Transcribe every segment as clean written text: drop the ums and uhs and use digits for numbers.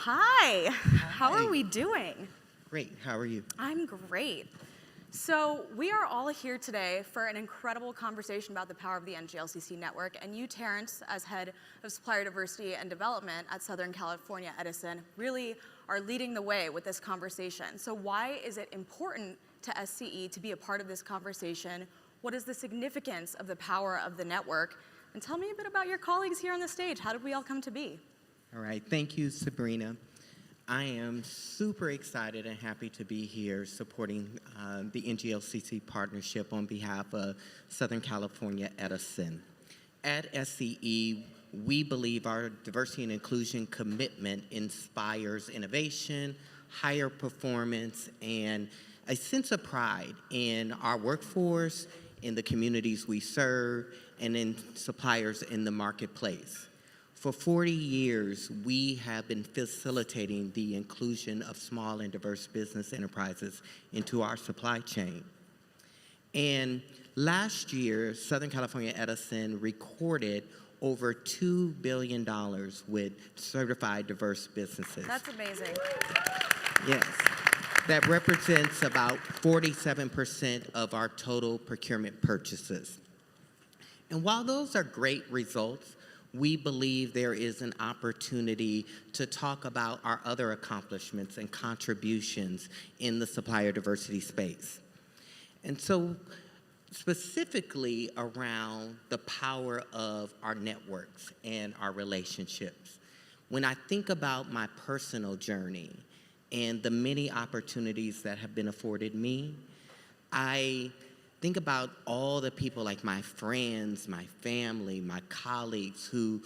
Hi. How are we doing? Great. How are you? I'm great. So we are all here today for an incredible conversation about the power of the NGLCC network, and you, Tarrance, as head of Supplier Diversity and Development at Southern California Edison, really are leading the way with this conversation. So why is it important to SCE to be a part of this conversation? What is the significance of the power of the network? And tell me a bit about your colleagues here on the stage. How did we all come to be? All right. Thank you, Sabrina. I am super excited and happy to be here supporting the NGLCC partnership on behalf of Southern California Edison. At SCE, we believe our diversity and inclusion commitment inspires innovation, higher performance, and a sense of pride in our workforce, in the communities we serve, and in suppliers in the marketplace. For 40 years, we have been facilitating the inclusion of small and diverse business enterprises into our supply chain. And last year, Southern California Edison recorded over $2 billion with certified diverse businesses. That's amazing. Yes. That represents about 47% of our total procurement purchases. And while those are great results, we believe there is an opportunity to talk about our other accomplishments and contributions in the supplier diversity space. And so specifically around the power of our networks and our relationships. When I think about my personal journey and the many opportunities that have been afforded me, I think about all the people like my friends, my family, my colleagues who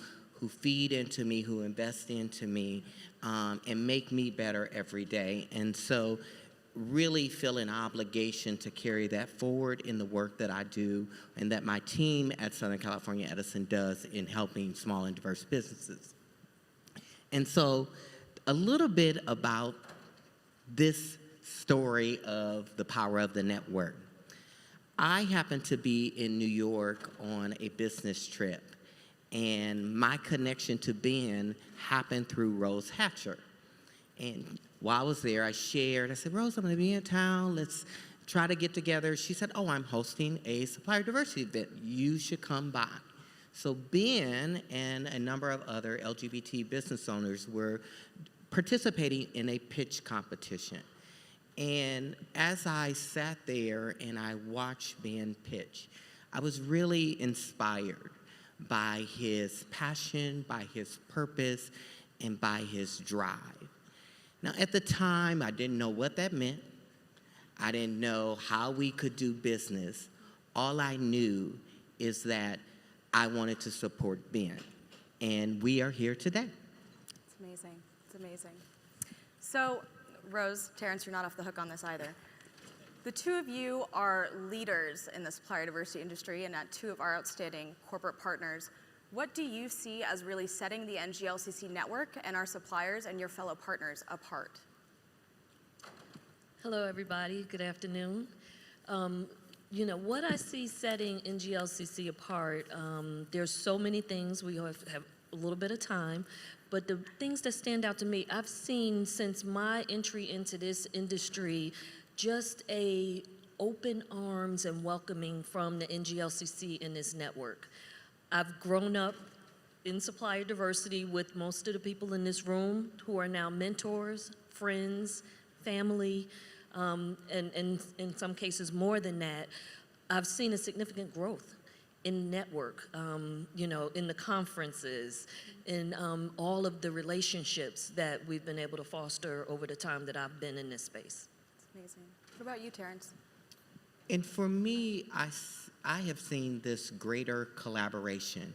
feed into me, who invest into me, and make me better every day. And so really feel an obligation to carry that forward in the work that I do and that my team at Southern California Edison does in helping small and diverse businesses. And so a little bit about this story of the power of the network. I happened to be in New York on a business trip, and my connection to Ben happened through Rose Hatcher. And while I was there, I said, Rose, I'm going to be in town. Let's try to get together. She said, oh, I'm hosting a supplier diversity event. You should come by. So Ben and a number of other LGBT business owners were participating in a pitch competition. And as I sat there and I watched Ben pitch, I was really inspired by his passion, by his purpose, and by his drive. Now, at the time, I didn't know what that meant. I didn't know how we could do business. All I knew is that I wanted to support Ben, and we are here today. It's amazing. It's amazing. So, Rose, Tarrance, you're not off the hook on this either. The two of you are leaders in the supplier diversity industry and at two of our outstanding corporate partners. What do you see as really setting the NGLCC network and our suppliers and your fellow partners apart? Hello, everybody. Good afternoon. What I see setting NGLCC apart, there's so many things. We have a little bit of time. But the things that stand out to me, I've seen since my entry into this industry, just a open arms and welcoming from the NGLCC in this network. I've grown up in supplier diversity with most of the people in this room who are now mentors, friends, family, and in some cases more than that. I've seen a significant growth in network, in the conferences, in all of the relationships that we've been able to foster over the time that I've been in this space. It's amazing. What about you, Tarrance? And for me, I have seen this greater collaboration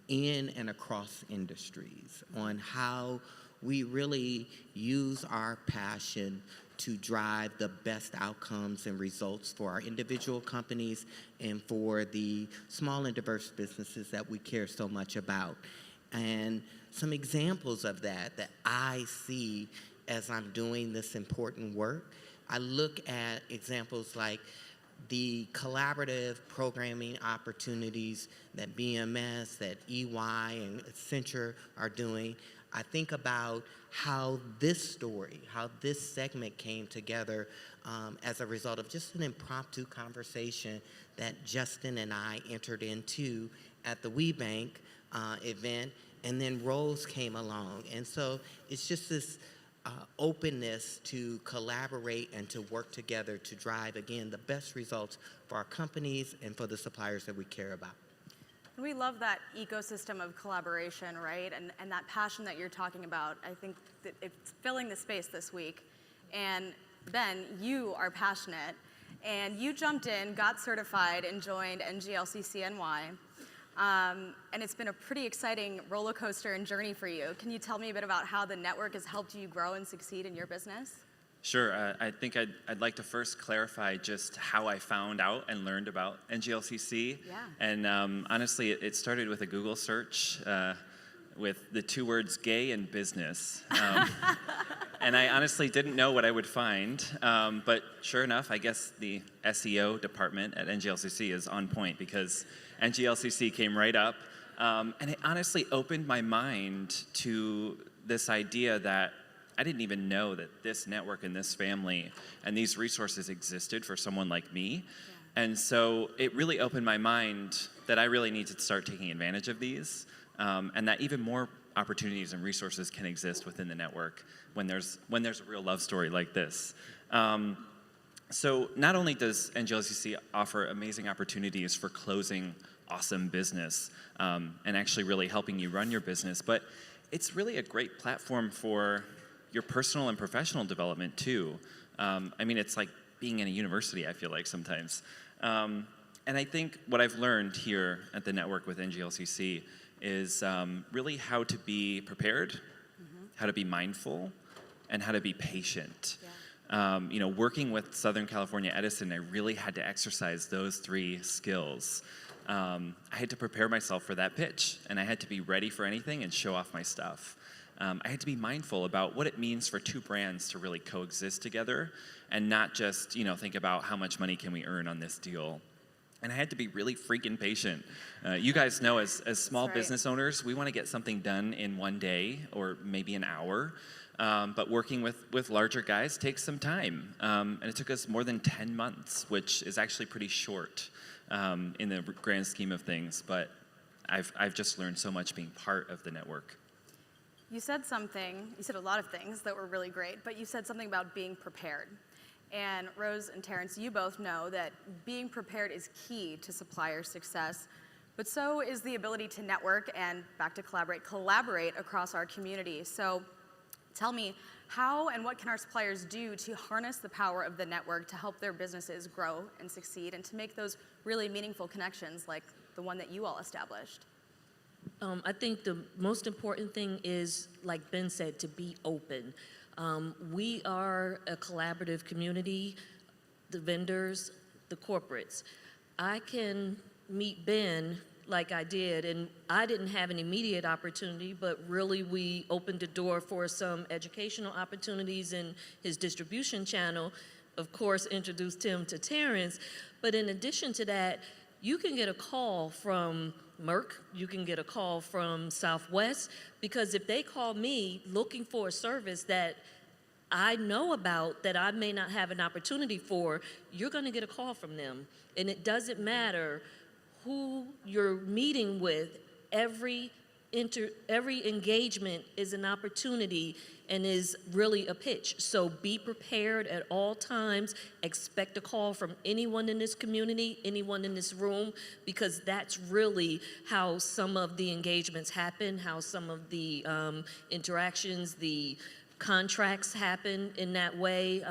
in and across industries on how we really use our passion to drive the best outcomes and results for our individual companies and for the small and diverse businesses that we care so much about. And some examples of that I see as I'm doing this important work, I look at examples like the collaborative programming opportunities that BMS, that EY, and Accenture are doing, I think about how this story, how this segment came together as a result of just an impromptu conversation that Justin and I entered into at the WeBank event, and then Rose came along. And so it's just this openness to collaborate and to work together to drive, again, the best results for our companies and for the suppliers that we care about. We love that ecosystem of collaboration, right? And that passion that you're talking about. I think that it's filling the space this week. And Ben, you are passionate, and you jumped in, got certified, and joined NGLCC19. And it's been a pretty exciting roller coaster and journey for you. Can you tell me a bit about how the network has helped you grow and succeed in your business? Sure. I think I'd like to first clarify just how I found out and learned about NGLCC. Yeah. And honestly, it started with a Google search with the two words gay and business. And I honestly didn't know what I would find. But sure enough, I guess the SEO department at NGLCC is on point, because NGLCC came right up. And it honestly opened my mind to this idea that I didn't even know that this network and this family and these resources existed for someone like me. Yeah. And so it really opened my mind that I really need to start taking advantage of these, and that even more opportunities and resources can exist within the network when there's a real love story like this. So not only does NGLCC offer amazing opportunities for closing awesome business and actually really helping you run your business, but it's really a great platform for your personal and professional development too. I mean, it's like being in a university, I feel like sometimes. And I think what I've learned here at the network with NGLCC is really how to be prepared, how to be mindful, and how to be patient. Yeah. Working with Southern California Edison, I really had to exercise those three skills. I had to prepare myself for that pitch, and I had to be ready for anything and show off my stuff. I had to be mindful about what it means for two brands to really coexist together and not just, think about how much money can we earn on this deal. And I had to be really freaking patient. You guys know, as small business owners, we want to get something done in one day or maybe an hour. But working with larger guys takes some time. And it took us more than 10 months, which is actually pretty short in the grand scheme of things. But I've just learned so much being part of the network. You said a lot of things that were really great, but you said something about being prepared. And Rose and Tarrance, you both know that being prepared is key to supplier success, but so is the ability to network and, back to collaborate across our community. So tell me, how and what can our suppliers do to harness the power of the network to help their businesses grow and succeed and to make those really meaningful connections like the one that you all established? I think the most important thing is, like Ben said, to be open. We are a collaborative community, the vendors, the corporates. I can meet Ben like I did, and I didn't have an immediate opportunity, but really we opened the door for some educational opportunities in his distribution channel. Of course, introduced him to Tarrance, but in addition to that, you can get a call from Merck, you can get a call from Southwest, because if they call me looking for a service that I know about that I may not have an opportunity for, you're gonna get a call from them. And it doesn't matter who you're meeting with, every engagement is an opportunity and is really a pitch. So be prepared at all times. Expect a call from anyone in this community, anyone in this room, because that's really how some of the engagements happen, how some of the interactions, the contracts happen in that way.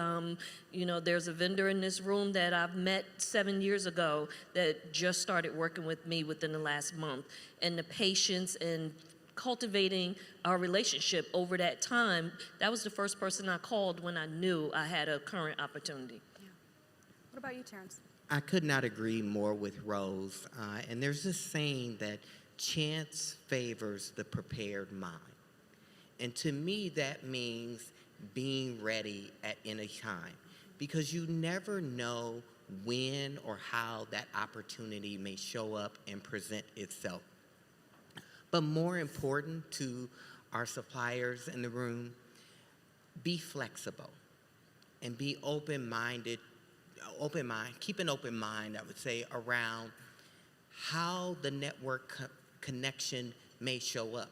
There's a vendor in this room that I've met 7 years ago that just started working with me within the last month. And the patience and cultivating our relationship over that time, that was the first person I called when I knew I had a current opportunity. Yeah. What about you, Tarrance? I could not agree more with Rose. And there's this saying that chance favors the prepared mind. And to me, that means being ready at any time, because you never know when or how that opportunity may show up and present itself. But more important to our suppliers in the room, be flexible and be open-minded, keep an open mind, I would say, around how the network connection may show up.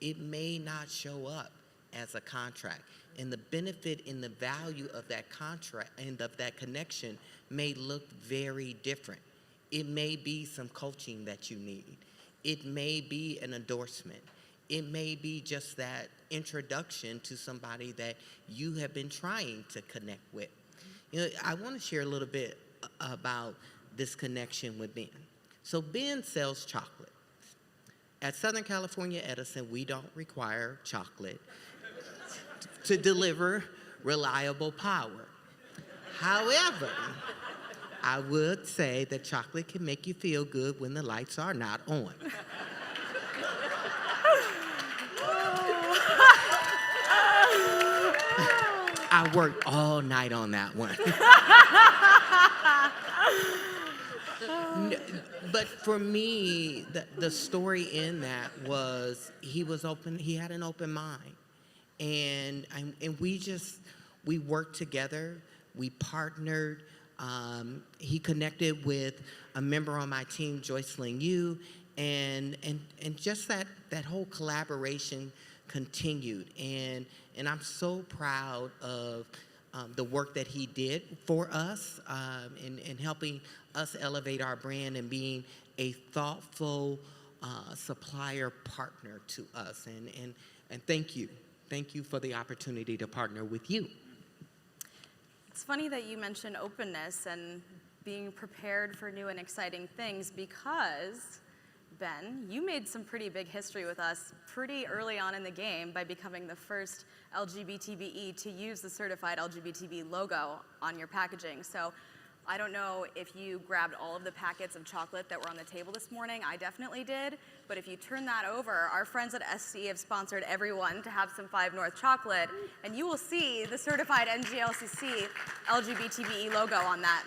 It may not show up as a contract, and the benefit and the value of that contract and of that connection may look very different. It may be some coaching that you need. It may be an endorsement. It may be just that introduction to somebody that you have been trying to connect with. You know, I want to share a little bit about this connection with Ben. So Ben sells chocolate. At Southern California Edison, we don't require chocolate to deliver reliable power. However, I would say that chocolate can make you feel good when the lights are not on. I worked all night on that one. But for me, the story in that was he had an open mind. And we worked together, we partnered. He connected with a member on my team, Joycelyn Yu, and just that whole collaboration continued. And I'm so proud of the work that he did for us in helping us elevate our brand and being a thoughtful supplier partner to us. And thank you. Thank you for the opportunity to partner with you. It's funny that you mentioned openness and being prepared for new and exciting things because, Ben, you made some pretty big history with us pretty early on in the game by becoming the first LGBTBE to use the certified LGBTB logo on your packaging. So I don't know if you grabbed all of the packets of chocolate that were on the table this morning. I definitely did. But if you turn that over, our friends at SC have sponsored everyone to have some 5 North chocolate, and you will see the certified NGLCC LGBTBE logo on that.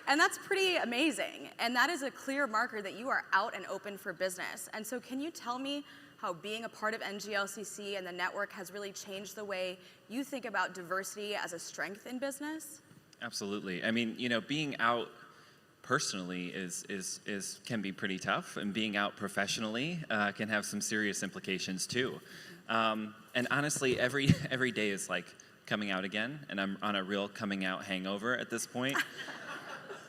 And that's pretty amazing. And that is a clear marker that you are out and open for business. And so can you tell me how being a part of NGLCC and the network has really changed the way you think about diversity as a strength in business? Absolutely. I mean, you know, being out personally can be pretty tough, and being out professionally can have some serious implications too. And honestly, every day is like coming out again, and I'm on a real coming out hangover at this point.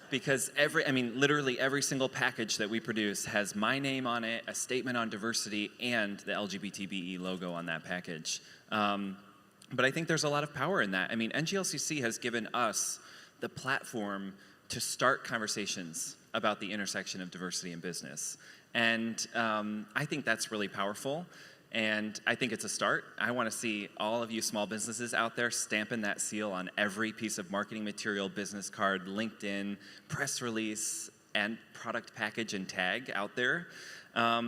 Because literally every single package that we produce has my name on it, a statement on diversity, and the LGBTBE logo on that package. But I think there's a lot of power in that. I mean, NGLCC has given us the platform to start conversations about the intersection of diversity in business. And I think that's really powerful. And I think it's a start. I want to see all of you small businesses out there stamping that seal on every piece of marketing material, business card, LinkedIn, press release, and product package and tag out there.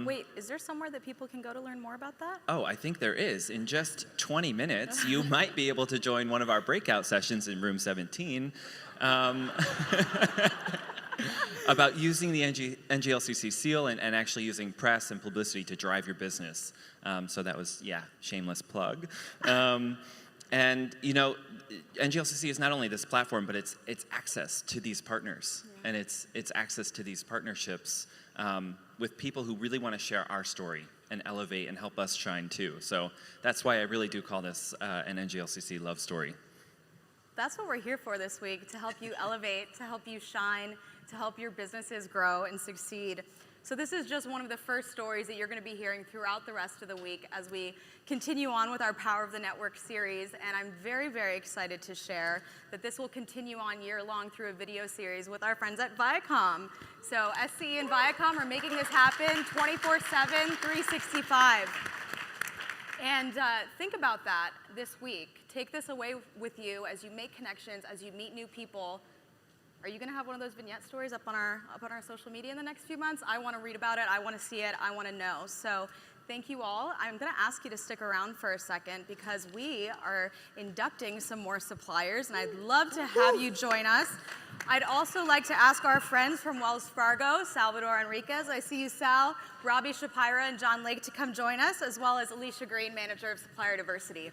Wait, is there somewhere that people can go to learn more about that? Oh, I think there is. In just 20 minutes, you might be able to join one of our breakout sessions in room 17 about using the NGLCC seal and actually using press and publicity to drive your business. So that was, shameless plug. And, you know, NGLCC is not only this platform, but it's access to these partners. Yeah. And it's access to these partnerships with people who really want to share our story and elevate and help us shine too. So that's why I really do call this an NGLCC love story. That's what we're here for this week, to help you elevate, to help you shine, to help your businesses grow and succeed. So this is just one of the first stories that you're going to be hearing throughout the rest of the week as we continue on with our Power of the Network series. And I'm very, very excited to share that this will continue on year-long through a video series with our friends at Viacom. So SC and Viacom are making this happen 24/7, 365. And think about that this week. Take this away with you as you make connections, as you meet new people. Are you going to have one of those vignette stories up on our social media in the next few months? I want to read about it. I want to see it. I want to know. So Thank you all. I'm going to ask you to stick around for a second because we are inducting some more suppliers, and I'd love to have you join us. I'd also like to ask our friends from Wells Fargo, Salvador Enriquez, I see you, Sal, Robbie Shapira, and John Lake to come join us, as well as Alicia Green, Manager of Supplier Diversity.